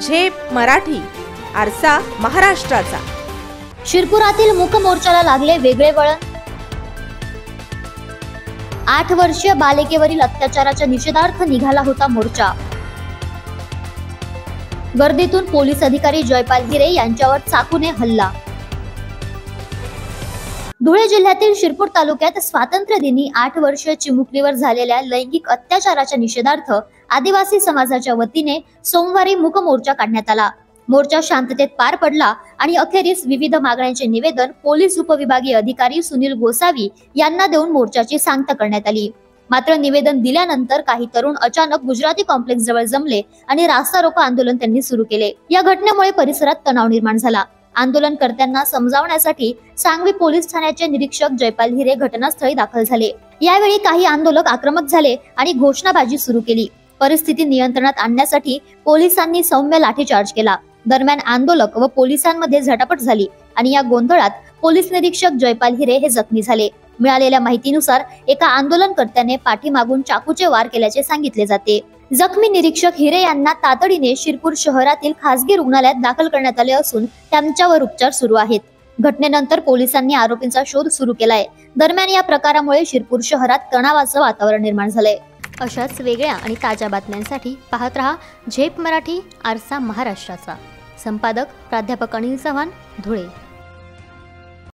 झेप मराठी, आरसा महाराष्ट्राचा। शिरपुरातील मूक मोर्चाला लागले वेगळे वळण। 8 वर्षीय बालिकेवरील अत्याचाराच्या निषेधार्थ निघाला होता मोर्चा। गर्दीतून पोलीस अधिकारी जयपाल हिरे यांच्यावर चाकूने हल्ला। धुळे जिल्ह्यातील शिरपूर तालुक्यात स्वातंत्र्य दिनी 8 वर्षीय चिमुकलीवर झालेल्या लैंगिक अत्याचाराच्या निषेधार्थ आदिवासी समाजाच्या वतीने सोमवारी मूक मोर्चा काढण्यात आला। मोर्चा शांततेत पार पडला आणि अखेरीस विविध मागण्यांचे निवेदन पोलीस उपविभागीय अधिकारी सुनील गोसावी यांना देऊन मोर्चाची सांगता करण्यात आली। मात्र निवेदन दिल्यानंतर काही तरुण अचानक गुजराती कॉम्प्लेक्स जवळ जमले आणि रास्ता रोको आंदोलन त्यांनी सुरू केले। या घटनेमुळे परिसरात तणाव निर्माण झाला। आंदोलनकर्त्यांना समजावण्यासाठी सांगवी पोलीस ठाण्याचे निरीक्षक जयपाल हिरे घटनास्थळी दाखल झाले। यावेळी काही आंदोलक आक्रमक झाले आणि घोषणाबाजी सुरू केली। परिस्थिती नियंत्रणात आणण्यासाठी पोलिसांनी सौम्य लाठीचार्ज केला। दरम्यान आंदोलक व पोलिसांमध्ये झटापट झाली आणि या गोंधळात पोलीस निरीक्षक जयपाल हिरे हे जखमी झाले। मिळालेल्या माहितीनुसार एका आंदोलनकर्त्याने पाठीमागून चाकूचे वार केल्याचे सांगितले जाते। जखमी निरीक्षक हिरे यांना तातडीने शिरपूर शहरातील खासगी रुग्णालयात दाखल करण्यात आले असून त्यांच्यावर उपचार सुरू आहेत। घटनेनंतर पोलिसांनी आरोपींचा शोध सुरू केलाय। दरम्यान या प्रकारामुळे शिरपूर शहरात तणावाचं वातावरण निर्माण झालंय। अशाच वेगळ्या आणि ताज्या बातम्यांसाठी पाहत रहा झेप मराठी, आरसा महाराष्ट्राचा। संपादक प्राध्यापक अनिल चव्हाण, धुळे।